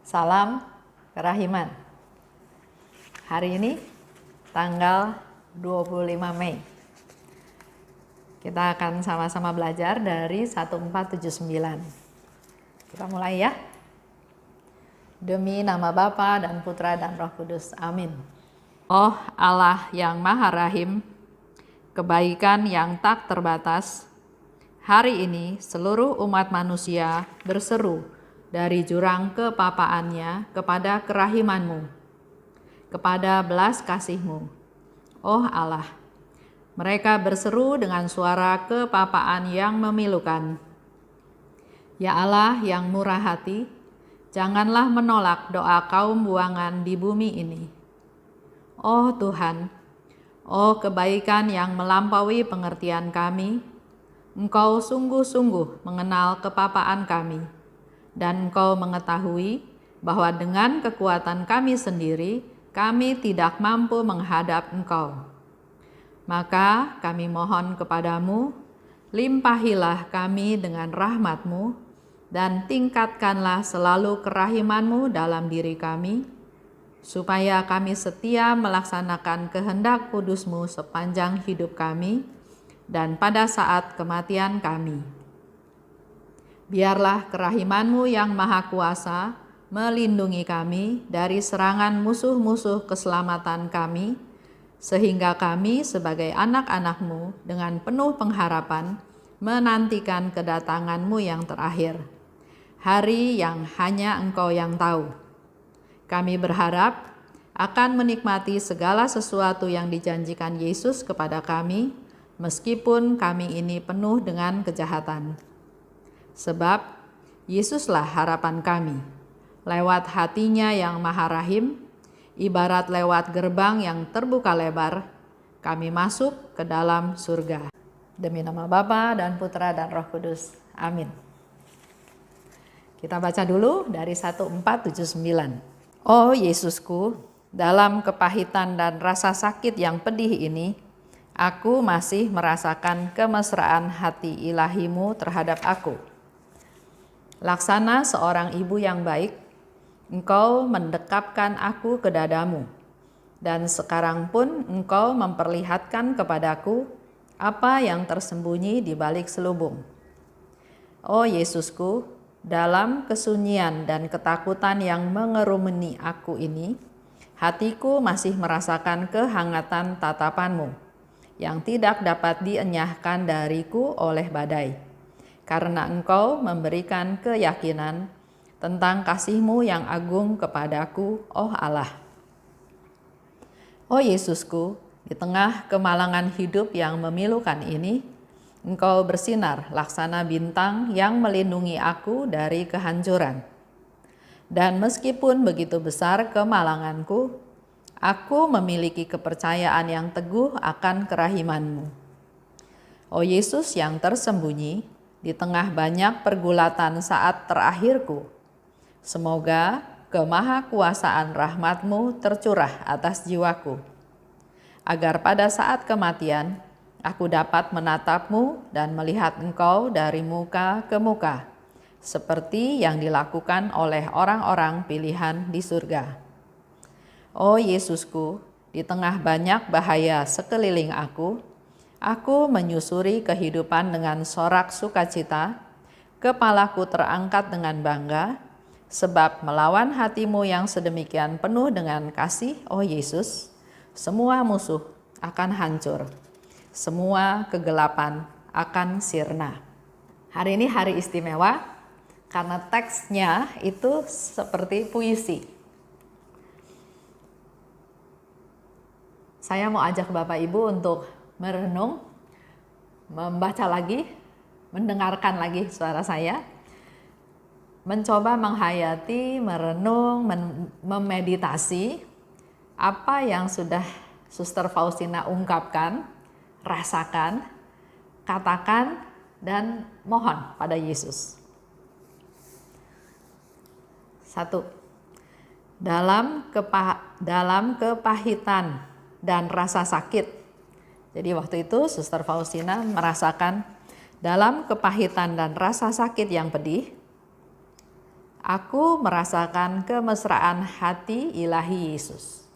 Salam kerahiman. Hari ini tanggal 25 Mei. Kita akan sama-sama belajar dari 1479. Kita mulai ya. Demi nama Bapa dan Putra dan Roh Kudus. Amin. Oh Allah yang Maha Rahim, kebaikan yang tak terbatas, hari ini seluruh umat manusia berseru dari jurang kepapaannya kepada kerahimanmu, kepada belas kasihmu. Oh Allah, mereka berseru dengan suara kepapaan yang memilukan. Ya Allah yang murah hati, janganlah menolak doa kaum buangan di bumi ini. Oh Tuhan, oh kebaikan yang melampaui pengertian kami, Engkau sungguh-sungguh mengenal kepapaan kami. Dan Engkau mengetahui bahwa dengan kekuatan kami sendiri, kami tidak mampu menghadap Engkau. Maka kami mohon kepadamu, limpahilah kami dengan rahmat-Mu, dan tingkatkanlah selalu kerahiman-Mu dalam diri kami, supaya kami setia melaksanakan kehendak kudus-Mu sepanjang hidup kami, dan pada saat kematian kami. Biarlah kerahiman-Mu yang maha kuasa melindungi kami dari serangan musuh-musuh keselamatan kami, sehingga kami sebagai anak-anak-Mu dengan penuh pengharapan menantikan kedatangan-Mu yang terakhir, hari yang hanya Engkau yang tahu. Kami berharap akan menikmati segala sesuatu yang dijanjikan Yesus kepada kami, meskipun kami ini penuh dengan kejahatan. Sebab Yesuslah harapan kami. Lewat hatinya yang maha rahim, ibarat lewat gerbang yang terbuka lebar, kami masuk ke dalam surga. Demi nama Bapa dan Putra dan Roh Kudus. Amin. Kita baca dulu dari 1479. Oh Yesusku, dalam kepahitan dan rasa sakit yang pedih ini, aku masih merasakan kemesraan hati ilahi-Mu terhadap aku. Laksana seorang ibu yang baik, Engkau mendekapkan aku ke dadamu, dan sekarang pun Engkau memperlihatkan kepadaku apa yang tersembunyi di balik selubung. Oh Yesusku, dalam kesunyian dan ketakutan yang mengerumuni aku ini, hatiku masih merasakan kehangatan tatapan-Mu yang tidak dapat dienyahkan dariku oleh badai. Karena Engkau memberikan keyakinan tentang kasih-Mu yang agung kepadaku, oh Allah. Oh Yesusku, di tengah kemalangan hidup yang memilukan ini, Engkau bersinar laksana bintang yang melindungi aku dari kehancuran. Dan meskipun begitu besar kemalanganku, aku memiliki kepercayaan yang teguh akan kerahiman-Mu. Oh Yesus yang tersembunyi, di tengah banyak pergulatan saat terakhirku, semoga kemahakuasaan rahmat-Mu tercurah atas jiwaku, agar pada saat kematian aku dapat menatap-Mu dan melihat Engkau dari muka ke muka, seperti yang dilakukan oleh orang-orang pilihan di surga. Oh Yesusku, di tengah banyak bahaya sekeliling aku menyusuri kehidupan dengan sorak sukacita, kepalaku terangkat dengan bangga, sebab melawan hati-Mu yang sedemikian penuh dengan kasih, oh Yesus, semua musuh akan hancur, semua kegelapan akan sirna. Hari ini hari istimewa, karena teksnya itu seperti puisi. Saya mau ajak Bapak Ibu untuk merenung, membaca lagi, mendengarkan lagi suara saya, mencoba menghayati, merenung, memeditasi apa yang sudah Suster Faustina ungkapkan, rasakan, katakan, dan mohon pada Yesus. 1. Dalam kepahitan dan rasa sakit. Jadi waktu itu Suster Faustina merasakan dalam kepahitan dan rasa sakit yang pedih, Aku merasakan kemesraan hati ilahi Yesus.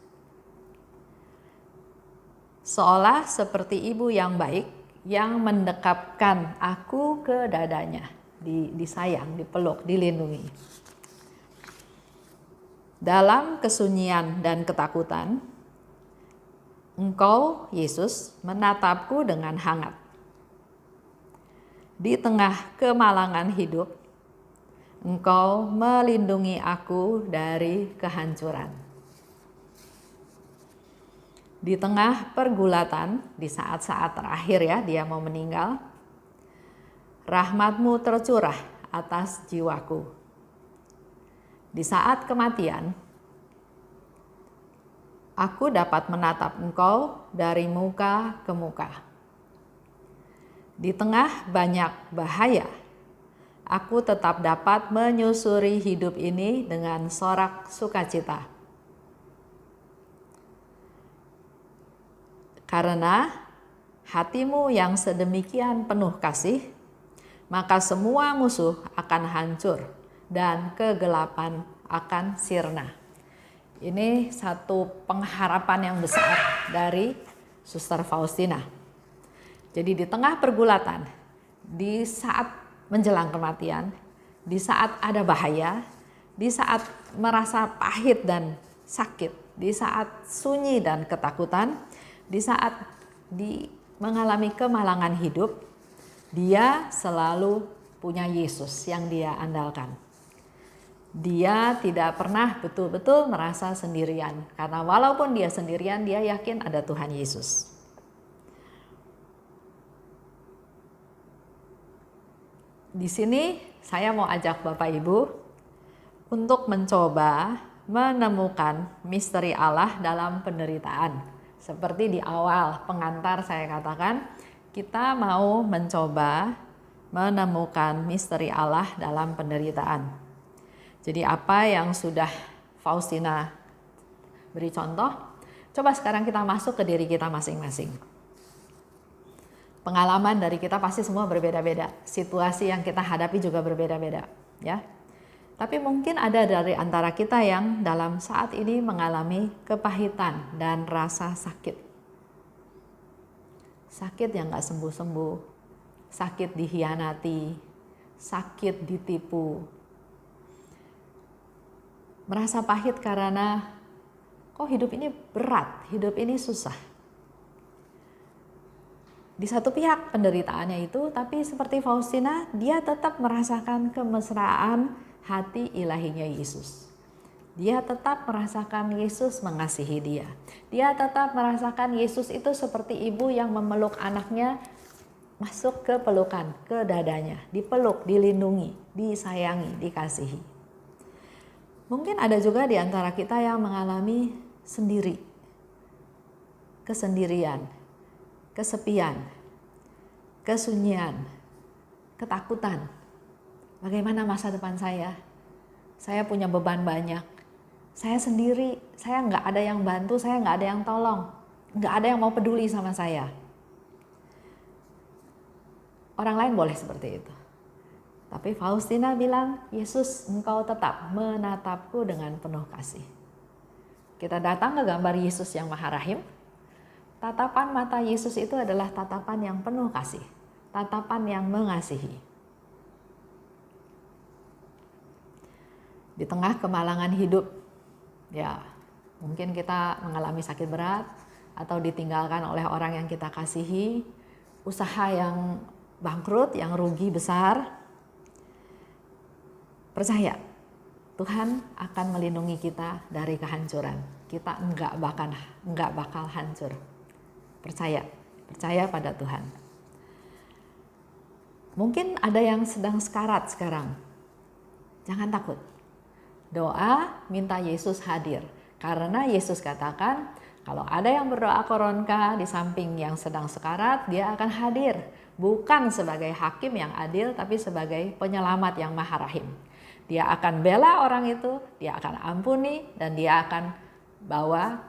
Seolah seperti ibu yang baik yang mendekapkan aku ke dadanya, disayang, dipeluk, dilindungi. Dalam kesunyian dan ketakutan, Engkau, Yesus, menatapku dengan hangat. Di tengah kemalangan hidup, Engkau melindungi aku dari kehancuran. Di tengah pergulatan, di saat-saat terakhir ya, dia mau meninggal, rahmat-Mu tercurah atas jiwaku. Di saat kematian, aku dapat menatap Engkau dari muka ke muka. Di tengah banyak bahaya, aku tetap dapat menyusuri hidup ini dengan sorak sukacita. Karena hati-Mu yang sedemikian penuh kasih, maka semua musuh akan hancur dan kegelapan akan sirna. Ini satu pengharapan yang besar dari Suster Faustina. Jadi di tengah pergulatan, di saat menjelang kematian, di saat ada bahaya, di saat merasa pahit dan sakit, di saat sunyi dan ketakutan, di saat mengalami kemalangan hidup, dia selalu punya Yesus yang dia andalkan. Dia tidak pernah betul-betul merasa sendirian, karena walaupun dia sendirian, dia yakin ada Tuhan Yesus. Di sini saya mau ajak Bapak Ibu untuk mencoba menemukan misteri Allah dalam penderitaan. Seperti di awal pengantar saya katakan, kita mau mencoba menemukan misteri Allah dalam penderitaan. Jadi apa yang sudah Faustina beri contoh, coba sekarang kita masuk ke diri kita masing-masing. Pengalaman dari kita pasti semua berbeda-beda, situasi yang kita hadapi juga berbeda-beda, ya. Tapi mungkin ada dari antara kita yang dalam saat ini mengalami kepahitan dan rasa sakit. Sakit yang gak sembuh-sembuh, sakit dikhianati, sakit ditipu. Merasa pahit karena kok hidup ini berat, hidup ini susah. Di satu pihak penderitaannya itu, tapi seperti Faustina, dia tetap merasakan kemesraan hati ilahinya Yesus. Dia tetap merasakan Yesus mengasihi dia. Dia tetap merasakan Yesus itu seperti ibu yang memeluk anaknya masuk ke pelukan, ke dadanya, dipeluk, dilindungi, disayangi, dikasihi. Mungkin ada juga di antara kita yang mengalami sendiri, kesendirian, kesepian, kesunyian, ketakutan. Bagaimana masa depan saya? Saya punya beban banyak. Saya sendiri, saya nggak ada yang bantu, saya nggak ada yang tolong. Nggak ada yang mau peduli sama saya. Orang lain boleh seperti itu. Tapi Faustina bilang, Yesus, Engkau tetap menatapku dengan penuh kasih. Kita datang ke gambar Yesus yang Maha Rahim. Tatapan mata Yesus itu adalah tatapan yang penuh kasih. Tatapan yang mengasihi. Di tengah kemalangan hidup, ya mungkin kita mengalami sakit berat atau ditinggalkan oleh orang yang kita kasihi, usaha yang bangkrut, yang rugi besar. Percaya, Tuhan akan melindungi kita dari kehancuran. Kita enggak bakal hancur. Percaya pada Tuhan. Mungkin ada yang sedang sekarat sekarang. Jangan takut. Doa minta Yesus hadir. Karena Yesus katakan, kalau ada yang berdoa koronka di samping yang sedang sekarat, dia akan hadir. Bukan sebagai hakim yang adil, tapi sebagai penyelamat yang Maha Rahim. Dia akan bela orang itu, dia akan ampuni, dan dia akan bawa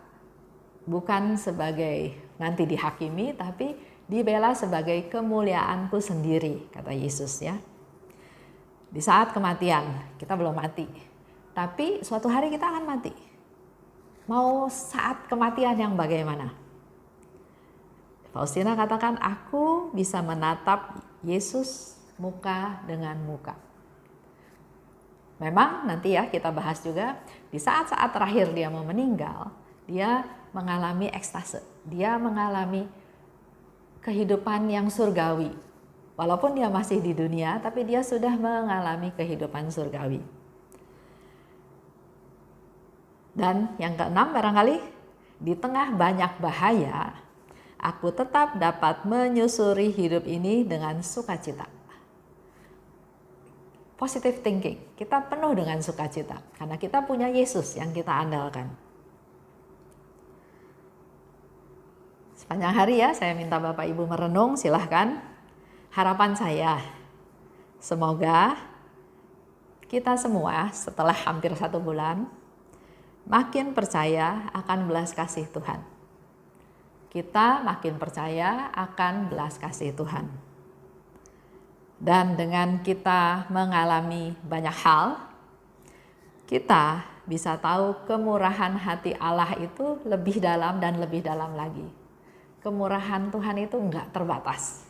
bukan sebagai nanti dihakimi, tapi dibela sebagai kemuliaanku sendiri, kata Yesus ya. Di saat kematian, kita belum mati. Tapi suatu hari kita akan mati. Mau saat kematian yang bagaimana? Faustina katakan, aku bisa menatap Yesus muka dengan muka. Memang nanti ya kita bahas juga, di saat-saat terakhir dia mau meninggal, dia mengalami ekstase. Dia mengalami kehidupan yang surgawi. Walaupun dia masih di dunia, tapi dia sudah mengalami kehidupan surgawi. Dan yang keenam barangkali, di tengah banyak bahaya, aku tetap dapat menyusuri hidup ini dengan sukacita. Positive thinking, kita penuh dengan sukacita, karena kita punya Yesus yang kita andalkan. Sepanjang hari ya, saya minta Bapak Ibu merenung, silahkan. Harapan saya, semoga kita semua setelah hampir 1 bulan, makin percaya akan belas kasih Tuhan. Kita makin percaya akan belas kasih Tuhan. Dan dengan kita mengalami banyak hal, kita bisa tahu kemurahan hati Allah itu lebih dalam dan lebih dalam lagi. Kemurahan Tuhan itu enggak terbatas.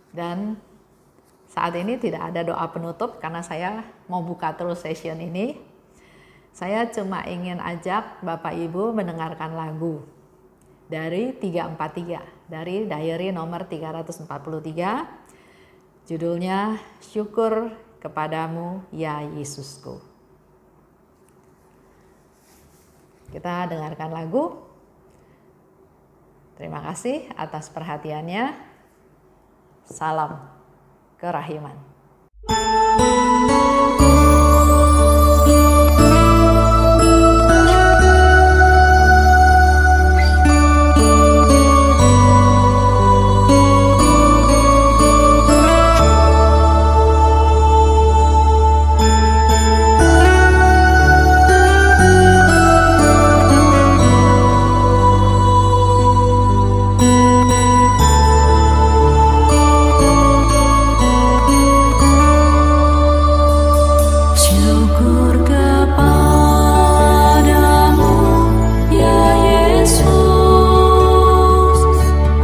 Dan saat ini tidak ada doa penutup karena saya mau buka terus session ini. Saya cuma ingin ajak Bapak Ibu mendengarkan lagu dari 343, dari diary nomor 343. Judulnya Syukur Kepadamu Ya Yesusku. Kita dengarkan lagu. Terima kasih atas perhatiannya. Salam kerahiman.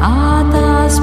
Atas